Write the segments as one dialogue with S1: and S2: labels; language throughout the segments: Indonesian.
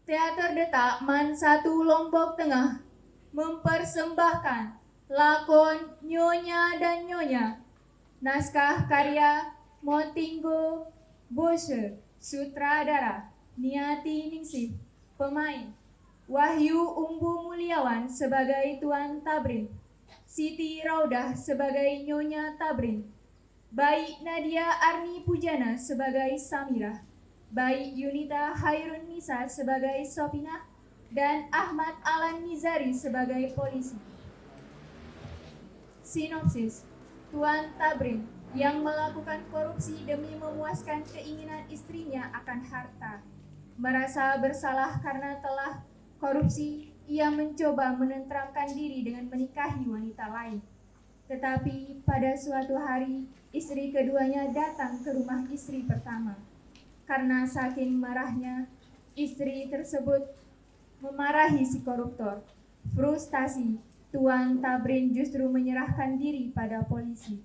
S1: Teater Detak Man 1 Lombok Tengah mempersembahkan lakon Nyonya dan Nyonya. Naskah karya Motinggo Bose, sutradara Niati Ningsih. Pemain Wahyu Umbu Mulyawan sebagai Tuan Tabrin, Siti Raudah sebagai Nyonya Tabrin, Baik Nadia Arni Pujana sebagai Samira, Baik Yunita Hairun Nisa sebagai Sopina, dan Ahmad Alan Nizari sebagai polisi. Sinopsis: Tuan Tabrin yang melakukan korupsi demi memuaskan keinginan istrinya akan harta. Merasa bersalah karena telah korupsi, ia mencoba menenteramkan diri dengan menikahi wanita lain. Tetapi pada suatu hari, istri keduanya datang ke rumah istri pertama. Karena saking marahnya, istri tersebut memarahi si koruptor. Frustasi, Tuan Tabrin justru menyerahkan diri pada polisi.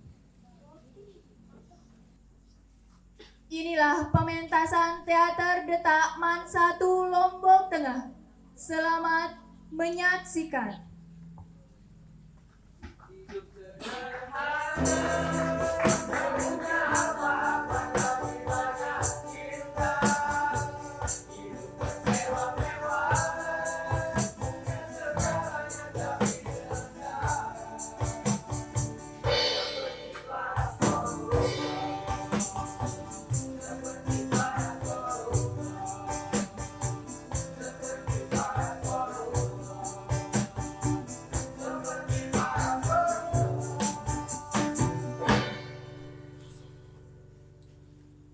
S1: Inilah pementasan Teater Detak Man 1 Lombok Tengah. Selamat menyaksikan.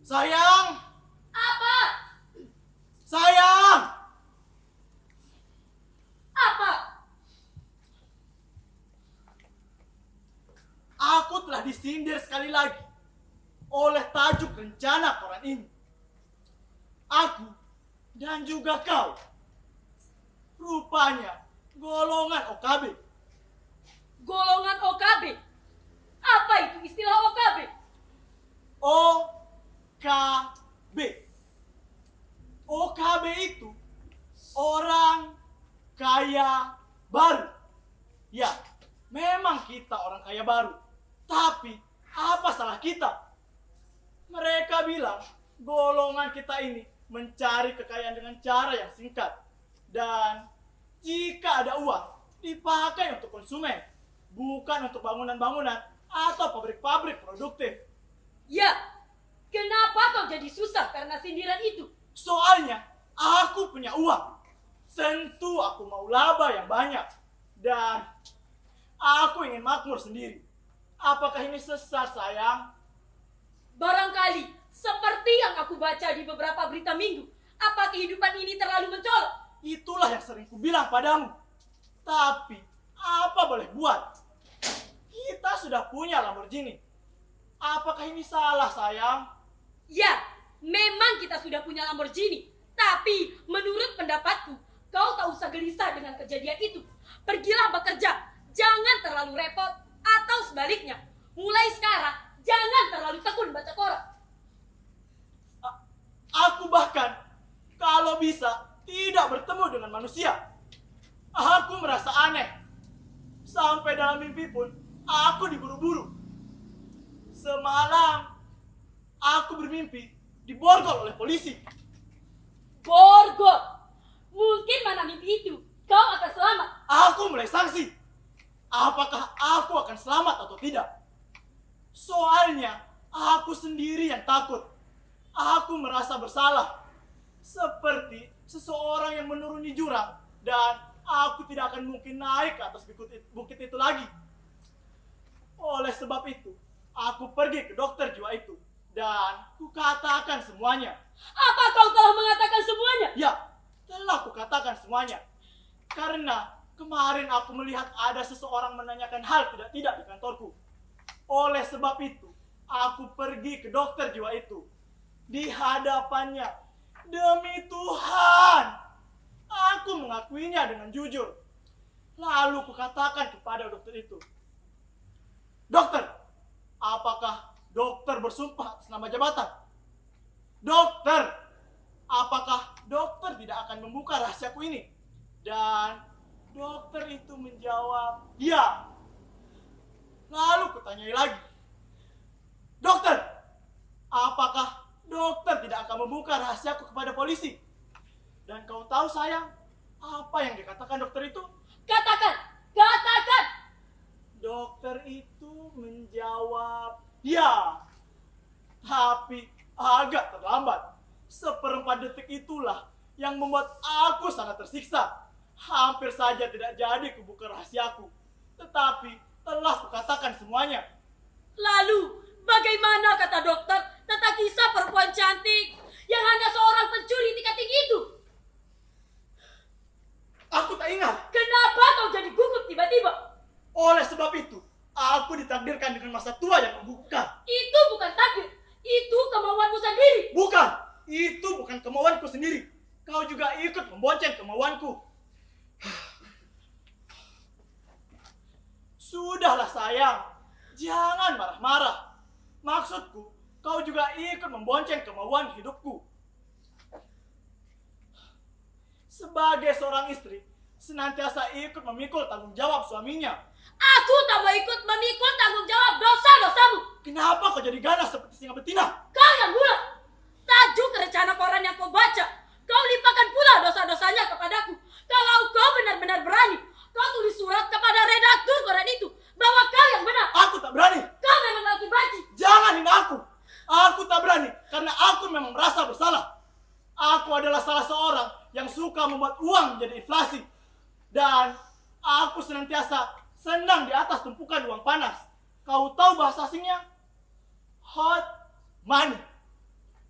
S2: Sayang!
S3: Apa?
S2: Sayang!
S3: Apa?
S2: Aku telah disindir sekali lagi oleh tajuk rencana koran ini. Aku dan juga kau rupanya golongan OKB.
S3: Golongan OKB? Apa itu istilah OKB?
S2: OKB. OKB itu orang kaya baru. Ya, memang kita orang kaya baru. Tapi apa salah kita? Mereka bilang golongan kita ini mencari kekayaan dengan cara yang singkat. Dan jika ada uang, dipakai untuk konsumen, bukan untuk bangunan-bangunan atau pabrik-pabrik produktif.
S3: Ya, kenapa kau jadi susah karena sindiran itu?
S2: Soalnya aku punya uang. Tentu aku mau laba yang banyak. Dan aku ingin makmur sendiri. Apakah ini sesat, sayang?
S3: Barangkali, seperti yang aku baca di beberapa berita minggu, apa kehidupan ini terlalu mencolok?
S2: Itulah yang sering kubilang padamu. Tapi apa boleh buat? Kita sudah punya Lamborghini. Apakah ini salah, sayang?
S3: Ya, memang kita sudah punya Lamborghini. Tapi menurut pendapatku, kau tak usah gelisah dengan kejadian itu. Pergilah bekerja, jangan terlalu repot. Atau sebaliknya, mulai sekarang, jangan terlalu tekun baca koran.
S2: Aku bahkan, kalau bisa, tidak bertemu dengan manusia. Aku merasa aneh. Sampai dalam mimpi pun, aku diburu-buru. Semalam, aku bermimpi diborgol oleh polisi.
S3: Borgol, mungkin mana mimpi itu, kau akan selamat.
S2: Aku mulai sanksi. Apakah aku akan selamat atau tidak? Soalnya, aku sendiri yang takut. Aku merasa bersalah. Seperti seseorang yang menuruni jurang. Dan aku tidak akan mungkin naik ke atas bukit itu lagi. Oleh sebab itu, aku pergi ke dokter jiwa itu. Dan kukatakan semuanya.
S3: Apa kau telah mengatakan semuanya?
S2: Ya, telah kukatakan semuanya. Karena kemarin aku melihat ada seseorang menanyakan hal tidak-tidak di kantorku. Oleh sebab itu, aku pergi ke dokter jiwa itu. Di hadapannya, demi Tuhan, aku mengakuinya dengan jujur. Lalu kukatakan kepada dokter itu, "Dokter, apakah dokter bersumpah atas nama jabatan? Dokter, apakah dokter tidak akan membuka rahasiaku ini? Dan dokter itu menjawab, "Ya." Lalu kutanyai lagi, "Dokter, apakah dokter tidak akan membuka rahasiaku kepada polisi?" Dan kau tahu sayang, apa yang dikatakan dokter itu?
S3: Katakan, katakan.
S2: Dokter itu menjawab, "Ya." Tapi agak terlambat. Seperempat detik itulah yang membuat aku sangat tersiksa. Hampir saja tidak jadi kubuka rahasiaku. Tetapi telah kukatakan semuanya.
S3: Lalu, bagaimana kata dokter tentang kisah perempuan cantik yang hanya seorang pencuri tingkat tinggi itu?
S2: Aku tak ingat.
S3: Kenapa kau jadi gugup tiba-tiba?
S2: Oleh sebab itu, aku ditakdirkan dengan masa tua yang menggugupkan.
S3: Itu bukan takdir, itu kemauanmu sendiri.
S2: Bukan, itu bukan kemauanku sendiri. Kau juga ikut membonceng kemauanku. Sudahlah sayang, jangan marah-marah. Maksudku, kau juga ikut membonceng kemauan hidupku. Sebagai seorang istri, senantiasa ikut memikul tanggung jawab suaminya.
S3: Aku tak mau ikut memikul tanggung jawab dosa-dosamu.
S2: Kenapa kau jadi ganas seperti singa betina?
S3: Kau yang bulat. Tajuk rencana koran yang kau baca, kau limpahkan pula dosa-dosanya kepadaku. Kalau kau benar-benar berani, kau tulis surat kepada redaktur koran itu bahwa kau yang benar.
S2: Aku tak berani.
S3: Kau memang lagi banci.
S2: Jangan hina aku. Aku tak berani karena aku memang merasa bersalah. Aku adalah salah seorang yang suka membuat uang menjadi inflasi. Dan aku senantiasa senang di atas tumpukan uang panas. Kau tahu bahasa asingnya? Hot money.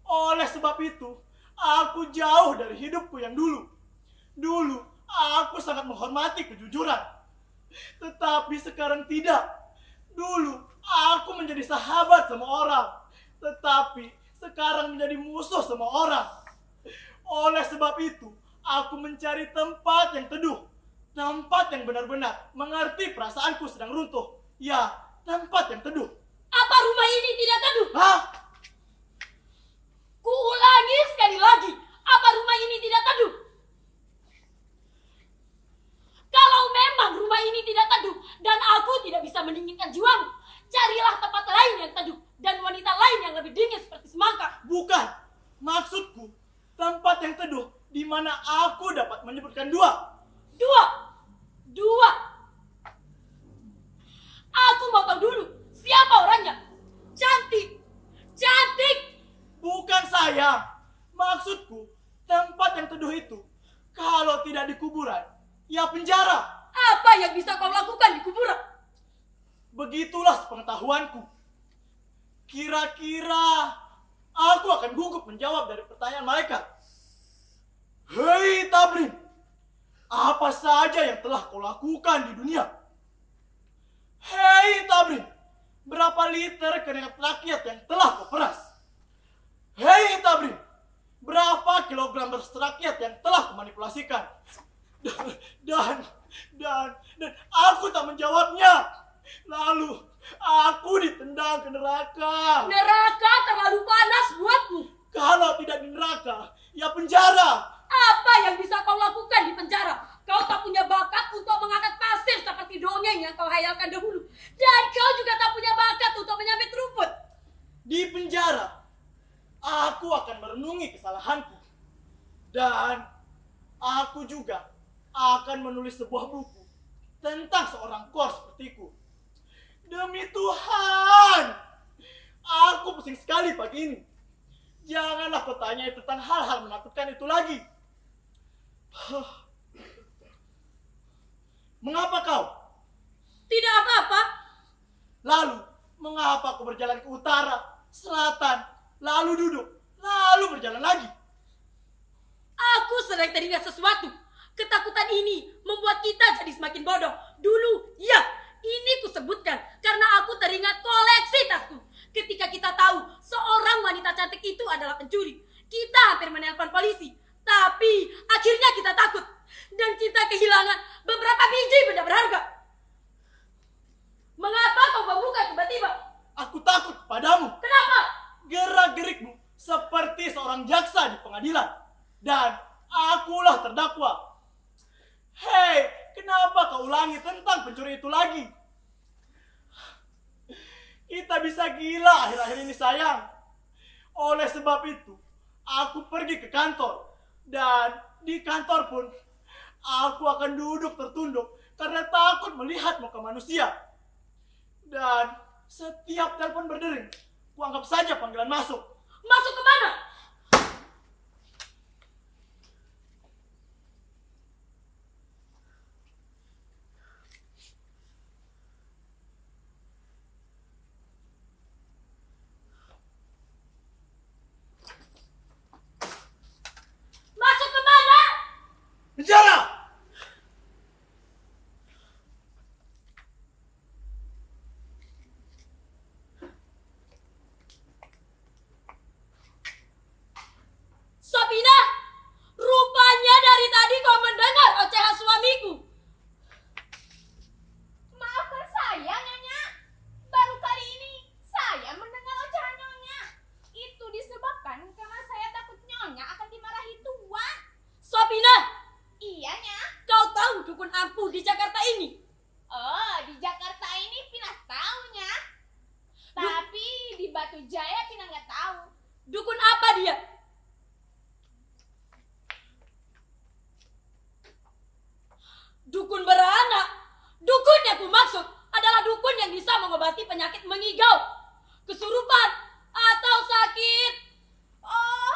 S2: Oleh sebab itu, aku jauh dari hidupku yang dulu. Dulu, aku sangat menghormati kejujuran. Tetapi sekarang tidak. Dulu, aku menjadi sahabat sama orang. Tetapi sekarang menjadi musuh sama orang. Oleh sebab itu, aku mencari tempat yang teduh. Tempat yang benar-benar mengerti perasaanku sedang runtuh. Ya, tempat yang teduh.
S3: Apa rumah ini tidak teduh?
S2: Hah?
S3: Kuulangi sekali lagi, apa rumah ini tidak teduh? Kalau memang rumah ini tidak teduh dan aku tidak bisa mendinginkan jiwamu, carilah tempat lain yang teduh dan wanita lain yang lebih dingin seperti semangka.
S2: Bukan. Maksudku, tempat yang teduh di mana aku dapat menyebutkan dua.
S3: Dua. Aku mau tahu dulu siapa orangnya. Cantik.
S2: Bukan sayang. Maksudku, tempat yang teduh itu kalau tidak di kuburan, ya penjara.
S3: Apa yang bisa kau lakukan di kuburan?
S2: Begitulah sepengetahuanku. Kira-kira aku akan gugup menjawab dari pertanyaan malaikat. Hei Tabrin, apa saja yang telah kau lakukan di dunia? Hei Tabrin, berapa liter keringat rakyat yang telah kau peras? Hei Tabrin, berapa kilogram beras rakyat yang telah kau manipulasikan? Dan aku tak menjawabnya. Lalu aku ditendang ke neraka.
S3: Neraka terlalu panas buatmu.
S2: Kalau tidak di neraka, ya penjara.
S3: Apa yang bisa kau lakukan di penjara? Kau tak punya bakat untuk mengangkat pasir seperti dongeng yang kau hayalkan dahulu. Dan kau juga tak punya bakat untuk menyabet rumput.
S2: Di penjara, aku akan merenungi kesalahanku. Dan aku juga akan menulis sebuah buku tentang seorang kor sepertiku. Demi Tuhan, aku pusing sekali pagi ini. Janganlah kau tanyai tentang hal-hal menakutkan itu lagi. Mengapa kau?
S3: Tidak apa-apa.
S2: Lalu, mengapa kau berjalan ke utara, selatan, lalu duduk, lalu berjalan lagi?
S3: Aku sedang teringat sesuatu. Ketakutan ini membuat kita jadi semakin bodoh. Dulu, ya, ini kusebutkan karena aku teringat koleksi tasku. Ketika kita tahu seorang wanita cantik itu adalah pencuri, kita hampir menelpon polisi. Tapi akhirnya kita takut dan kita kehilangan beberapa biji benda berharga. Mengapa kau membuka tiba-tiba?
S2: Aku takut kepadamu.
S3: Kenapa?
S2: Gerak-gerikmu seperti seorang jaksa di pengadilan. Dan akulah terdakwa. Hei, kenapa kau ulangi tentang pencuri itu lagi? Kita bisa gila akhir-akhir ini sayang. Oleh sebab itu, aku pergi ke kantor. Dan di kantor pun, aku akan duduk tertunduk karena takut melihat muka manusia. Dan setiap telepon berdering, kuanggap saja panggilan masuk.
S3: Masuk kemana? Masuk kemana?
S2: Penjara!
S3: Sabina, rupanya dari tadi kau mendengar ocehan suamiku.
S4: Maafkan saya, Nyonya. Baru kali ini saya mendengar ocehan Nyonya. Itu disebabkan karena saya takut Nyonya akan dimarahi Tuan.
S3: Sabina,
S4: Iya, Nya.
S3: kau tahu dukun ampuh di Jakarta ini?
S4: Oh, di Jakarta ini Pina tahu, Nya. Tapi di Batu Jaya Pina nggak tahu.
S3: Dukun apa dia? Dukun beranak. Dukun yang kumaksud adalah dukun yang bisa mengobati penyakit mengigau, kesurupan, atau sakit.
S4: Oh,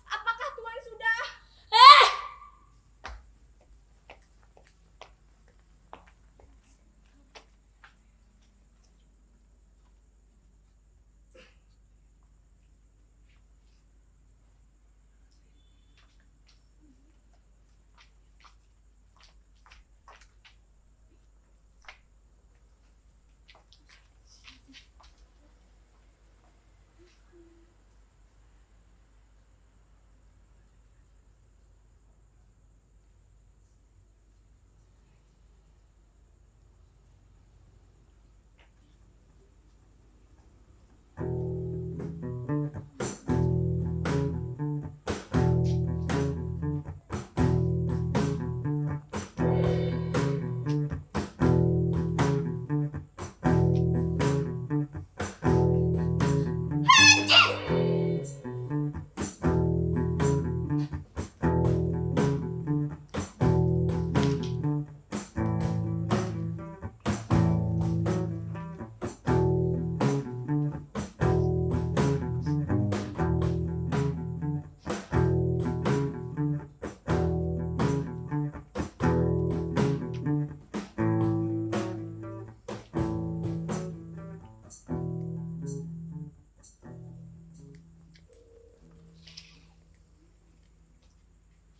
S4: apakah Tuan sudah?
S3: Eh,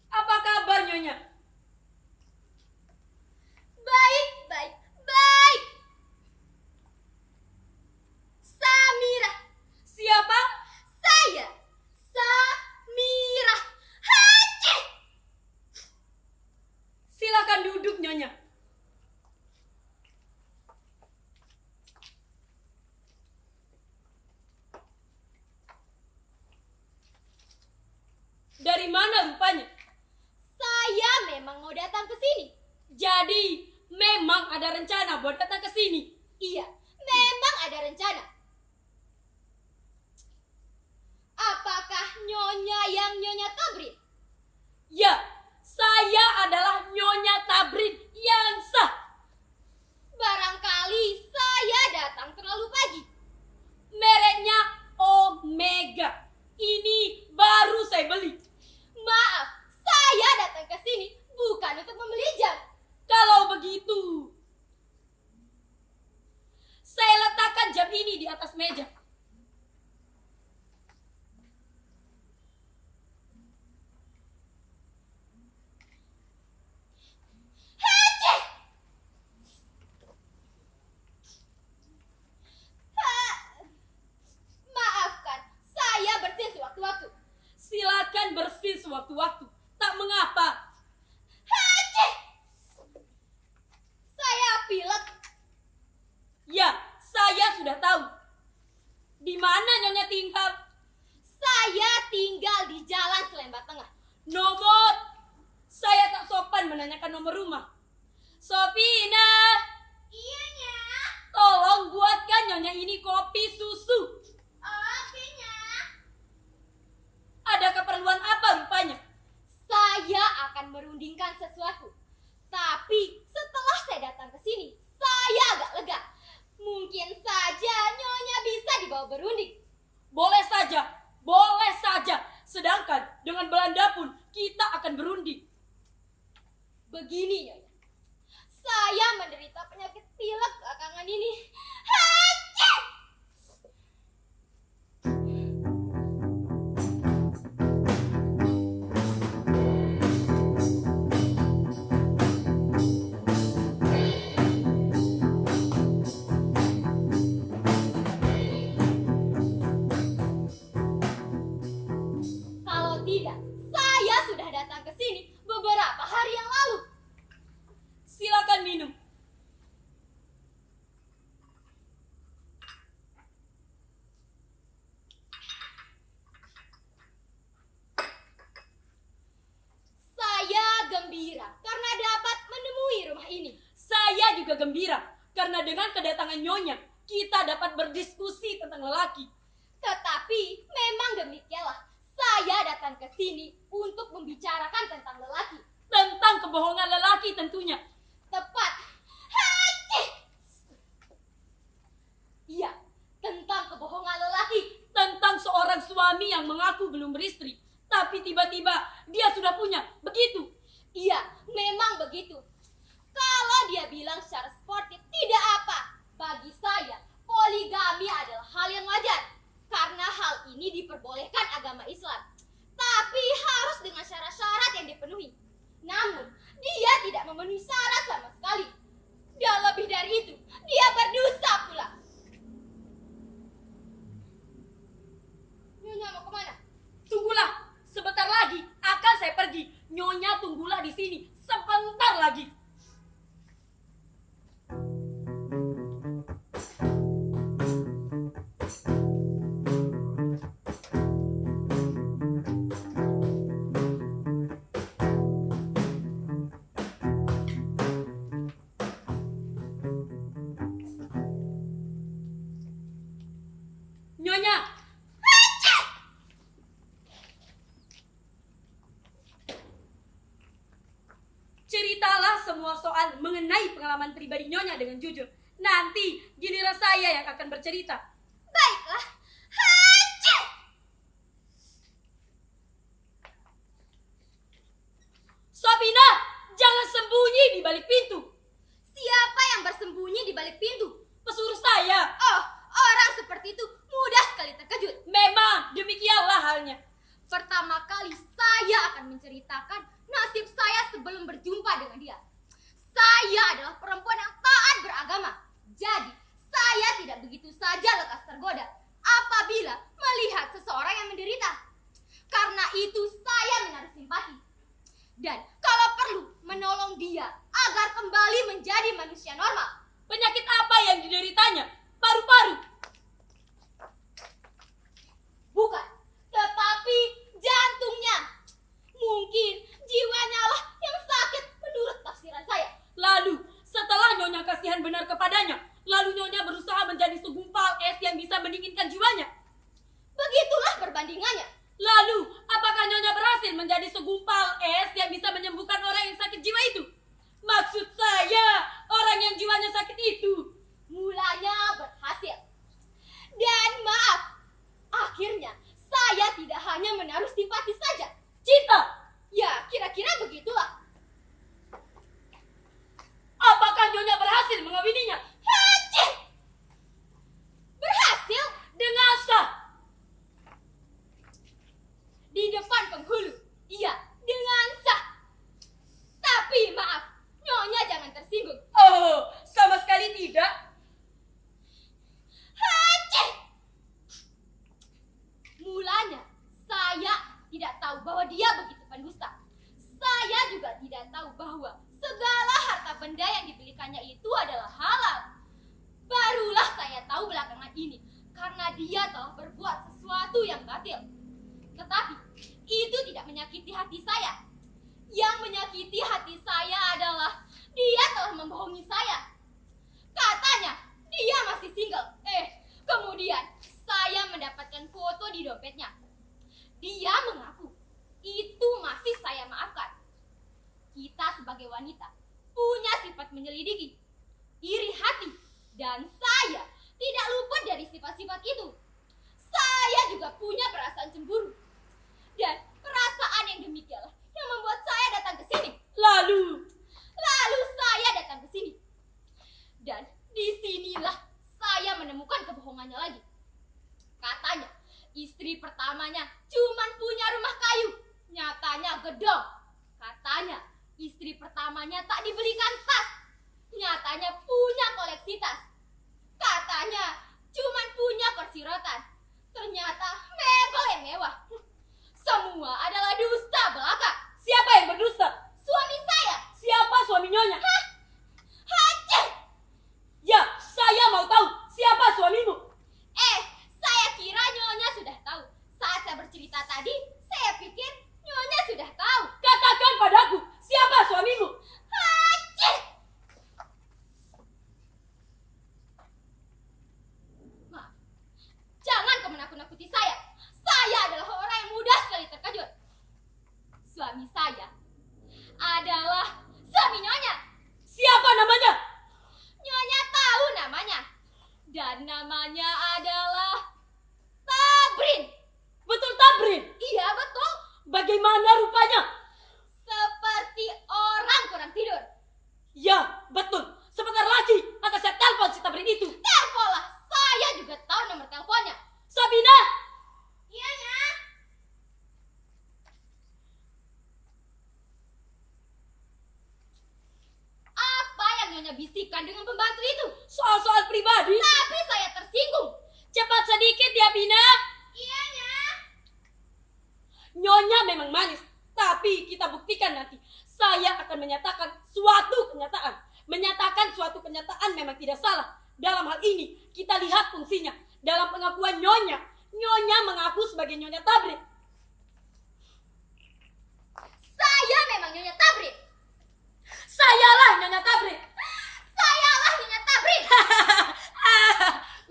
S3: apa kabar Nyonya?
S4: Baik, baik, baik. Samira.
S3: Siapa?
S4: Saya. Samira. Haji.
S3: Silakan duduk Nyonya. Dari mana rupanya?
S4: Saya memang mau datang ke sini.
S3: Jadi, memang ada rencana buat datang ke sini.
S4: Iya, memang ada rencana. Apakah Nyonya yang Nyonya Tabrin?
S3: Ya, saya adalah Nyonya Tabrin yang sah.
S4: Barangkali saya datang terlalu pagi.
S3: Mereknya Omega. Ini baru saya beli.
S4: Maaf, saya datang ke sini bukan untuk membeli jam.
S3: Kalau begitu, nomor rumah. Sopina,
S4: Iya, Nya.
S3: tolong buatkan nyonya ini kopi susu.
S4: Oke, Nya.
S3: Ada keperluan apa rupanya?
S4: Saya akan merundingkan sesuatu. Tapi setelah saya datang ke sini, saya agak lega. Mungkin saja Nyonya bisa dibawa berunding.
S3: Boleh saja, boleh saja. Sedangkan dengan Belanda pun kita akan berunding.
S4: Begini, Nyonya. Saya menderita penyakit pilek belakangan ini. Haji! Kalau tidak, saya sudah datang ke sini beberapa hari yang lalu.
S3: Silakan minum.
S4: Saya gembira karena dapat menemui rumah ini.
S3: Saya juga gembira karena dengan kedatangan nyonya kita dapat berdiskusi tentang lelaki.
S4: Tetapi memang demikianlah. Saya datang ke sini untuk membicarakan tentang lelaki.
S3: Tentang kebohongan lelaki tentunya.
S4: Tepat. Haji! Iya, tentang kebohongan lelaki.
S3: Tentang seorang suami yang mengaku belum beristri, tapi tiba-tiba dia sudah punya. Begitu.
S4: Iya, memang begitu. Kalau dia bilang secara sportif tidak apa. Bagi saya, poligami adalah hal yang wajar. Karena hal ini diperbolehkan agama Islam. Tapi harus dengan syarat-syarat yang dipenuhi. Namun, dia tidak memenuhi syarat sama sekali. Dan lebih dari itu, dia berdosa pula. Nyonya mau kemana?
S3: Tunggulah, sebentar lagi akan saya pergi. Nyonya tunggulah di sini sebentar lagi. Nyonya, ceritalah semua soal mengenai pengalaman pribadi Nyonya dengan jujur. Nanti giliran saya yang akan bercerita.
S4: Baiklah. Haji!
S3: Sopina, jangan sembunyi di balik pintu.
S4: Siapa yang bersembunyi di balik pintu?
S3: Pesuruh saya.
S4: Oh, orang seperti itu mudah sekali terkejut.
S3: Memang demikianlah halnya.
S4: Pertama kali saya akan menceritakan nasib saya sebelum berjumpa dengan dia. Saya adalah perempuan yang taat beragama. Jadi, saya tidak begitu saja lekas tergoda apabila melihat seseorang yang menderita. Karena itu saya menaruh simpati. Dan kalau perlu menolong dia agar kembali menjadi manusia normal.
S3: Penyakit apa yang dideritanya? Paru-paru.
S4: Bukan, tetapi jantungnya. Mungkin jiwanya lah yang sakit menurut tafsiran saya.
S3: Lalu, setelah Nyonya kasihan benar kepadanya, lalu Nyonya berusaha menjadi segumpal es yang bisa mendinginkan jiwanya.
S4: Begitulah perbandingannya.
S3: Lalu, apakah Nyonya berhasil menjadi segumpal es yang bisa menyembuhkan orang yang sakit jiwa itu? Maksud saya, orang yang jiwanya sakit itu.
S4: Mulanya berhasil. Dan maaf, akhirnya saya tidak hanya menaruh simpati saja.
S3: Cinta.
S4: Ya, kira-kira begitulah.
S3: Apakah Nyonya berhasil mengawininya?
S4: Haji! Berhasil
S3: Dengan sah.
S4: di depan penghulu. Iya, dengan sah. Tapi maaf, Nyonya jangan tersinggung.
S3: Oh, sama sekali tidak.
S4: Haji! Mulanya, saya tidak tahu bahwa dia begitu pendusta. Saya juga tidak tahu bahwa segala harta benda yang dibelikannya itu adalah halal. Barulah saya tahu belakangan ini, karena dia telah berbuat sesuatu yang batil. Tetapi, itu tidak menyakiti hati saya. Yang menyakiti hati saya adalah menyimpan foto di dompetnya. Dia mengaku. Itu masih saya maafkan. Kita sebagai wanita punya sifat menyelidiki, iri hati, dan saya tidak luput dari sifat-sifat itu. Saya juga punya perasaan cemburu. Dan perasaan yang demikianlah yang membuat saya datang ke sini.
S3: Lalu
S4: Saya datang ke sini. Dan disinilah saya menemukan kebohongannya lagi. Katanya istri pertamanya cuman punya rumah kayu, nyatanya gedong. Katanya istri pertamanya tak dibelikan tas, nyatanya punya koleksi tas. Katanya cuman punya kursi rotan, ternyata mebel yang mewah. Semua adalah dusta belaka.
S3: siapa yang berdusta?
S4: Suami saya.
S3: Siapa suami Nyonya?
S4: Haceh.
S3: Ya, saya mau tahu siapa suamimu.
S4: Saya kira Nyonya sudah tahu. Saat saya bercerita tadi, saya pikir Nyonya sudah tahu.
S3: Katakan padaku siapa suamimu.
S4: Haceh. Maaf, jangan kau menakut-nakuti saya. Saya adalah orang yang mudah sekali terkejut. Suami saya adalah suami Nyonya.
S3: Siapa namanya?
S4: Nyonya tahu namanya. Dan namanya adalah Tabrin.
S3: Betul Tabrin?
S4: Iya betul.
S3: Bagaimana rupanya?
S4: Seperti orang kurang tidur.
S3: Ya, betul. Sebentar lagi akan saya telepon si Tabrin itu.
S4: Teleponlah. Saya juga tahu nomor teleponnya.
S3: Sabina!
S4: Iya, Nya. Apa yang Nyonya bisikan dengan pembantu itu?
S3: Soal-soal pribadi.
S4: Tapi saya tersinggung.
S3: Cepat sedikit ya, Bina.
S4: Iya, Nya.
S3: Nyonya memang manis, tapi kita buktikan nanti. Saya akan menyatakan suatu kenyataan. Menyatakan suatu kenyataan memang tidak salah. Dalam hal ini, kita lihat fungsinya. Dalam pengakuan Nyonya, Nyonya mengaku sebagai Nyonya Tabrin.
S4: Saya memang Nyonya Tabrin.
S3: Sayalah Nyonya Tabrin.
S4: Sayalah Nyonya Tabrin.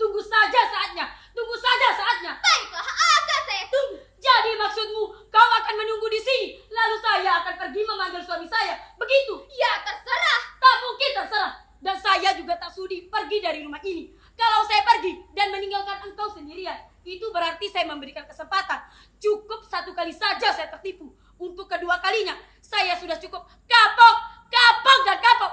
S3: Tunggu saja saatnya. Tunggu saja saatnya.
S4: Baiklah, akan saya tunggu.
S3: Jadi maksudmu kau akan menunggu di sini, lalu saya akan pergi memanggil suami saya. Begitu?
S4: Ya terserah.
S3: Tak mungkin terserah. Dan saya juga tak sudi pergi dari rumah ini. Kalau saya pergi dan meninggalkan engkau sendirian, itu berarti saya memberikan kesempatan. Cukup satu kali saja saya tertipu. Untuk kedua kalinya, saya sudah cukup kapok, kapok dan kapok.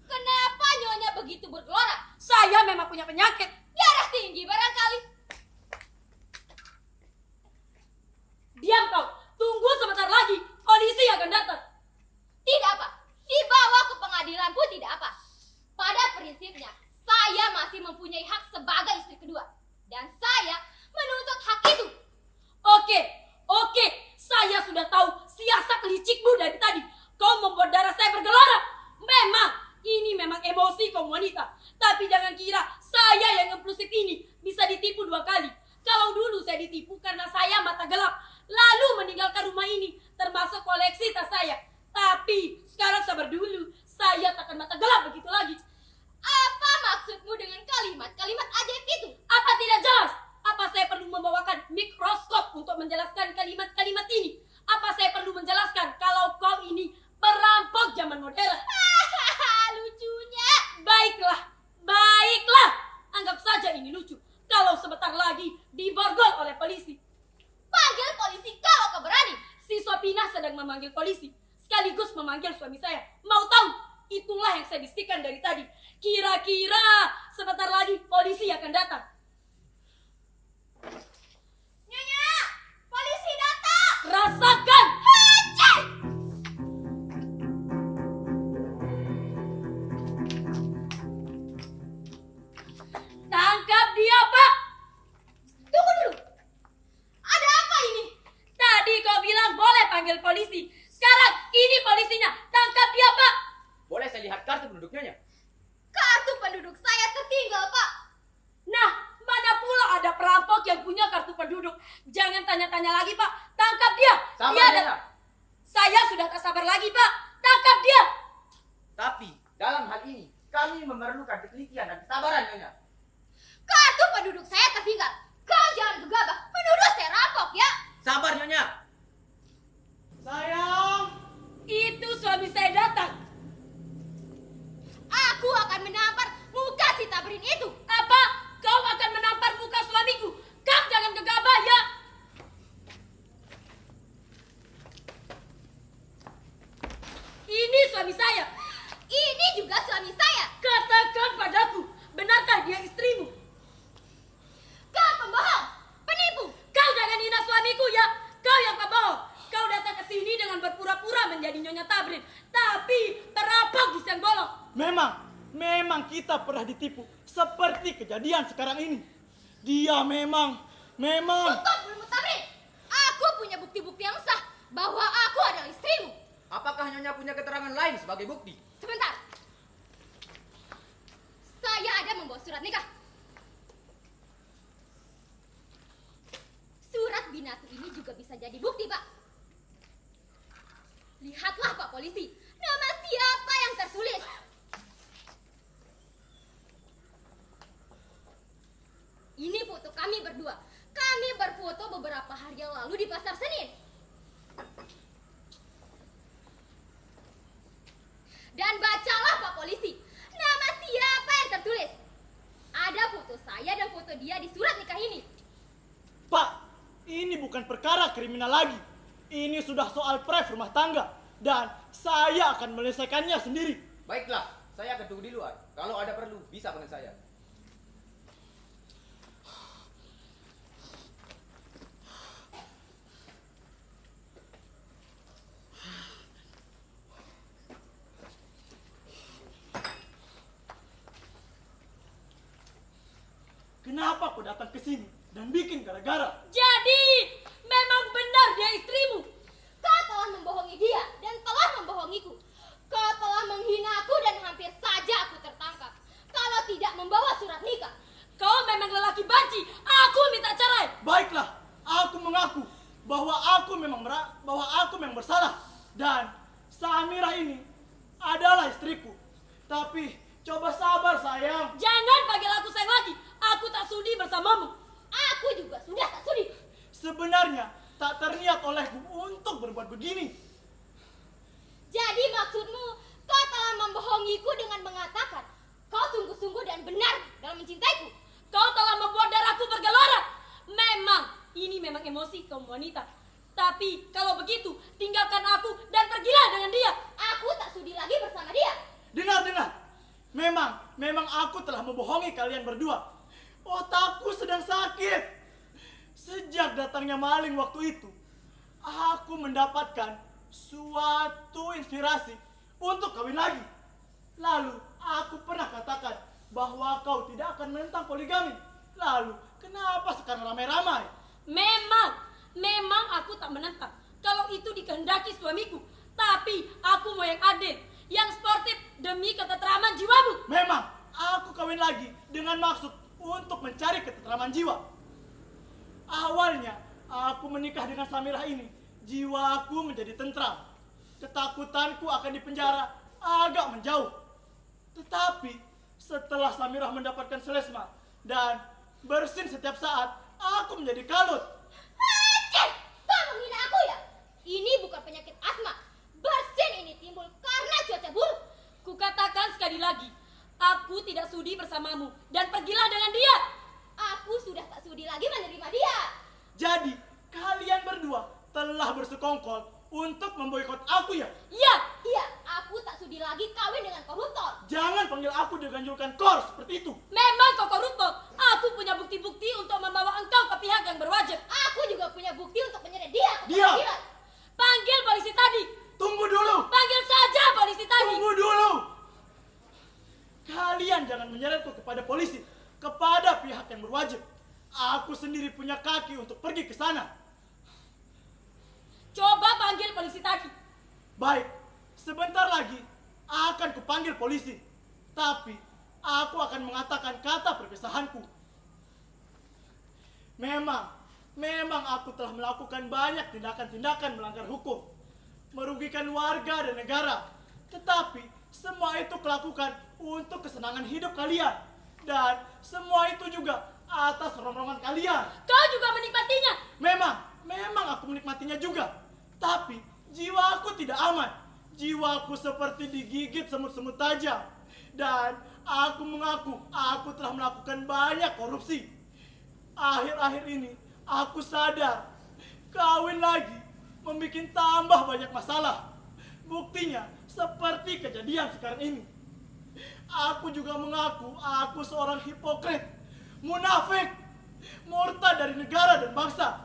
S4: Kenapa Nyonya begitu bergelora?
S3: Saya memang punya penyakit.
S4: Darah tinggi barangkali.
S3: Diam kau, tunggu sebentar lagi, polisi akan datang.
S4: Tidak apa. Dibawa ke pengadilan pun tidak apa. Pada prinsipnya, saya masih mempunyai hak sebagai istri kedua. Dan saya menuntut hak itu.
S3: Oke, saya sudah tahu siasat licikmu dari tadi. Kau membuat darah saya bergelora. Ini memang emosi kaum wanita. Tapi jangan kira saya yang impulsif ini bisa ditipu 2 kali. Kalau dulu saya ditipu karena saya mata gelap, lalu meninggalkan rumah ini, termasuk koleksi tas saya. Tapi sekarang sabar dulu, saya takkan mata gelap begitu lagi.
S4: Apa maksudmu dengan kalimat-kalimat ajaib itu?
S3: Apa tidak jelas? Apa saya perlu membawakan mikroskop untuk menjelaskan kalimat-kalimat ini? Apa saya perlu menjelaskan kalau kau ini perampok zaman modern?
S4: Lucunya.
S3: Baiklah. Anggap saja ini lucu. Kalau sebentar lagi diborgol oleh polisi.
S4: Panggil polisi kalau kau berani.
S3: Si Sopina sedang memanggil polisi, sekaligus memanggil suami saya. Mau tahu? Itulah yang saya bisikan dari tadi. Kira-kira sebentar lagi polisi akan datang.
S4: Nyonya, polisi datang.
S3: Rasakan!
S4: Haceh!
S3: Tangkap dia, Pak!
S4: Tunggu dulu. Ada apa ini?
S3: Tadi kau bilang boleh panggil polisi. Sekarang ini polisinya. Tangkap dia, Pak!
S5: Boleh saya lihat kartu penduduknya?
S4: Kartu penduduk saya tertinggal, Pak.
S3: Nah, mana pula ada perampok yang punya kartu penduduk. Jangan tanya-tanya lagi, Pak. Tangkap dia.
S5: Sabar,
S3: Dia
S5: Nyonya.
S3: Saya sudah tak sabar lagi, Pak. Tangkap dia.
S5: Tapi dalam hal ini kami memerlukan ketelitian dan kesabaran, Nyonya.
S3: suami saya.
S4: Ini juga suami saya.
S3: Katakan padaku, benarkah dia istrimu?
S4: Kau pembohong, penipu.
S3: Kau jangan hina suamiku ya. Kau yang pembohong. Kau datang ke sini dengan berpura-pura menjadi Nyonya Tabrin, tapi perampok di siang bolong.
S2: Memang kita pernah ditipu seperti kejadian sekarang ini. Dia memang.
S4: Tutup mulutmu, Tabrin. Aku punya bukti-bukti yang sah bahwa aku adalah istrimu.
S5: Apakah Nyonya punya keterangan lain sebagai bukti?
S4: Sebentar. Saya ada membawa surat nikah. Surat binatu ini juga bisa jadi bukti, Pak. Lihatlah, Pak Polisi. Nama siapa yang tertulis? Ini foto kami berdua. Kami berfoto beberapa hari yang lalu di Pasar Senin. Dan bacalah, Pak Polisi. Nama siapa yang tertulis? Ada foto saya dan foto dia di surat nikah ini.
S2: Pak, ini bukan perkara kriminal lagi. Ini sudah soal pref rumah tangga. Dan saya akan menyelesaikannya sendiri.
S5: Baiklah, saya akan tunggu di luar. Kalau ada perlu, bisa panggil saya.
S2: Kenapa kau datang ke sini dan bikin gara-gara?
S3: Jadi, memang benar dia istrimu.
S4: Kau telah membohongi dia dan telah membohongiku. Kau telah menghina aku dan hampir saja aku tertangkap. Kalau tidak membawa surat nikah.
S3: Kau memang lelaki banci. Aku minta cerai.
S2: Baiklah, aku mengaku bahwa aku memang bersalah. Dan Samirah ini adalah istriku. Tapi coba sabar sayang.
S3: Jangan panggil aku sayang lagi. Aku tak sudi bersamamu.
S4: Aku juga sudah tak sudi.
S2: Sebenarnya tak terniat olehku untuk berbuat begini.
S4: Jadi maksudmu kau telah membohongiku dengan mengatakan kau sungguh-sungguh dan benar dalam mencintaiku.
S3: Kau telah membuat darahku bergelora. Ini memang emosi kaum wanita. Tapi kalau begitu, tinggalkan aku dan pergilah dengan dia.
S4: Aku tak sudi lagi bersama dia.
S2: Dengar. Memang aku telah membohongi kalian berdua. Otakku sedang sakit. Sejak datangnya maling waktu itu, aku mendapatkan suatu inspirasi untuk kawin lagi. Lalu aku pernah katakan bahwa kau tidak akan menentang poligami. Lalu kenapa sekarang ramai-ramai?
S3: Memang aku tak menentang. Kalau itu dikehendaki suamiku. Tapi aku mau yang adil, yang sportif demi ketentraman jiwamu.
S2: Memang aku kawin lagi dengan maksud untuk mencari ketentraman jiwa. Awalnya aku menikah dengan Samirah ini, jiwaku menjadi tentram. Ketakutanku akan dipenjara agak menjauh. Tetapi setelah Samirah mendapatkan selesma dan bersin setiap saat, aku menjadi kalut.
S4: Aceh, kau menghina aku ya? Ini bukan penyakit asma. Bersin ini timbul karena cuaca buruk.
S3: Kukatakan sekali lagi, aku tidak sudi bersamamu dan pergilah dengan dia.
S4: Aku sudah tak sudi lagi menerima dia.
S2: Jadi kalian berdua telah bersekongkol untuk memboikot aku ya?
S4: Iya, aku tak sudi lagi kawin dengan koruptor.
S2: Jangan panggil aku dengan julukan kor seperti itu.
S3: Memang kau koruptor. Aku punya bukti-bukti untuk membawa engkau ke pihak yang berwajib.
S4: Aku juga punya bukti untuk menyeret dia ke
S2: Diam!
S4: pengadilan.
S3: Panggil polisi tadi.
S2: Tunggu dulu!
S3: Panggil saja polisi tadi.
S2: Tunggu dulu! Kalian jangan menyeretku kepada polisi, kepada pihak yang berwajib. Aku sendiri punya kaki untuk pergi ke sana.
S3: Coba panggil polisi tadi.
S2: Baik, sebentar lagi akan kupanggil polisi. Tapi aku akan mengatakan kata perpisahanku. Memang aku telah melakukan banyak tindakan-tindakan melanggar hukum, merugikan warga dan negara. Tetapi semua itu kulakukan untuk kesenangan hidup kalian. Dan semua itu juga atas ronrongan kalian.
S3: Kau juga menikmatinya.
S2: Memang aku menikmatinya juga. Tapi jiwaku tidak aman. Jiwaku seperti digigit semut-semut tajam. Dan aku mengaku aku telah melakukan banyak korupsi. Akhir-akhir ini aku sadar kawin lagi membuat tambah banyak masalah. Buktinya seperti kejadian sekarang ini. Aku juga mengaku aku seorang hipokrit, munafik, murtad dari negara dan bangsa.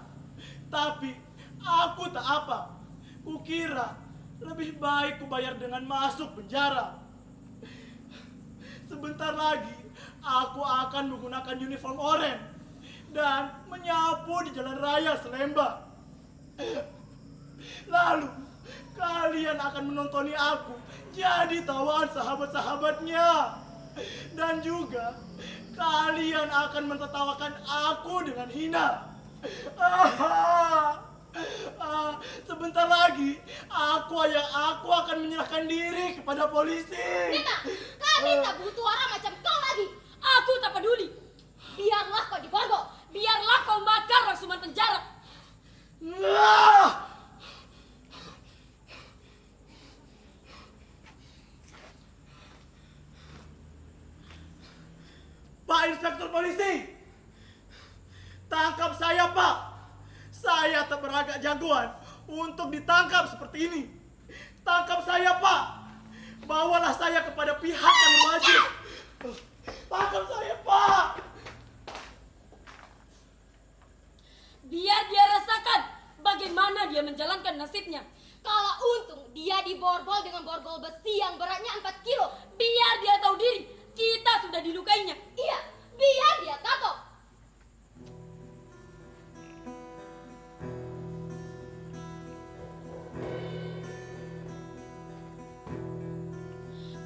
S2: Tapi aku tak apa. Kukira lebih baik kubayar dengan masuk penjara. Sebentar lagi aku akan menggunakan uniform oranye dan menyapu di jalan raya Salemba. Lalu kalian akan menontoni aku jadi tawaan sahabat-sahabatnya. Dan juga kalian akan mentertawakan aku dengan hina. Sebentar lagi aku akan menyerahkan diri kepada polisi.
S4: Nita, kami tak butuh orang macam kau lagi.
S3: Aku tak peduli.
S4: Biarlah kau diborgol.
S3: Biarlah kau makan rangsuman penjara.
S2: Pak Inspektur Polisi, tangkap saya, Pak. Saya tak beragak jagoan untuk ditangkap seperti ini. Tangkap saya, Pak. Bawalah saya kepada pihak yang berwajib. Tangkap saya, Pak.
S3: Biar dia rasakan bagaimana dia menjalankan nasibnya.
S4: Kalau untung dia diborgol dengan borgol besi yang beratnya 4 kilo.
S3: Biar dia tahu diri, kita sudah dilukainya.
S4: Iya, biar dia kapok.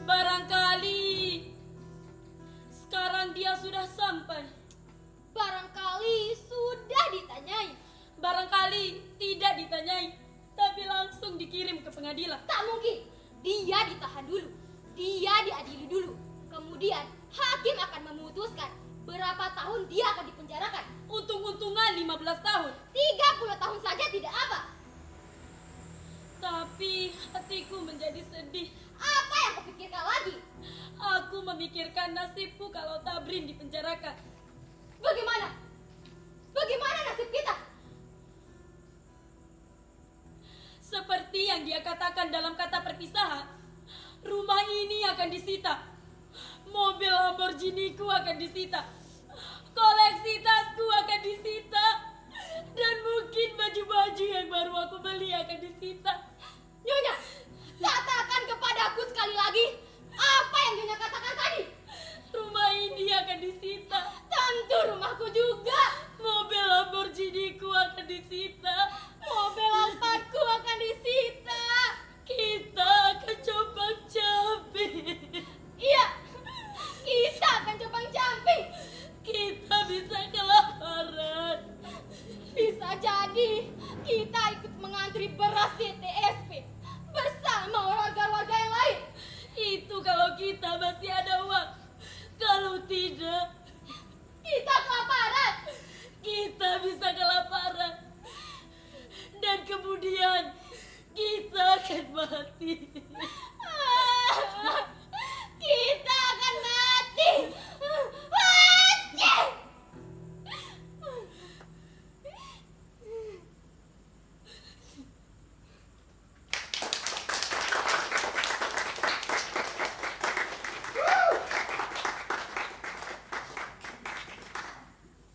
S3: Barangkali sekarang dia sudah sampai.
S4: Barangkali sudah ditanyai.
S3: Barangkali tidak ditanyai, tapi langsung dikirim ke pengadilan.
S4: Tak mungkin. Dia ditahan dulu. Dia diadili dulu. Kemudian hakim akan memutuskan berapa tahun dia akan dipenjarakan.
S3: Untung-untungan 15 tahun.
S4: 30 tahun saja tidak apa.
S3: Tapi hatiku menjadi sedih.
S4: Apa yang kau pikirkan lagi?
S3: Aku memikirkan nasibku kalau Tabrin dipenjarakan.
S4: Bagaimana? Bagaimana nasib kita?
S3: Seperti yang dia katakan dalam kata perpisahan, rumah ini akan disita. Mobil Lamborghini-ku akan disita. Koleksi tasku akan disita. Dan mungkin baju-baju yang baru aku beli akan disita.
S4: Nyonya, katakan kepadaku sekali lagi apa yang Nyonya katakan tadi.
S3: Rumah ini akan disita.
S4: Tentu rumahku juga.
S3: Mobil Lamborghini-ku akan disita.
S4: Mobil Alphardku akan disita.
S3: Kita akan compang-camping.
S4: Iya, kita akan compang-camping.
S3: Kita bisa kelaparan.
S4: Bisa jadi kita ikut mengantri beras di TSP bersama warga-warga yang lain.
S3: Itu kalau kita masih ada uang. Kalau tidak,
S4: Kita kelaparan.
S3: kita bisa kelaparan. Dan kemudian kita akan mati.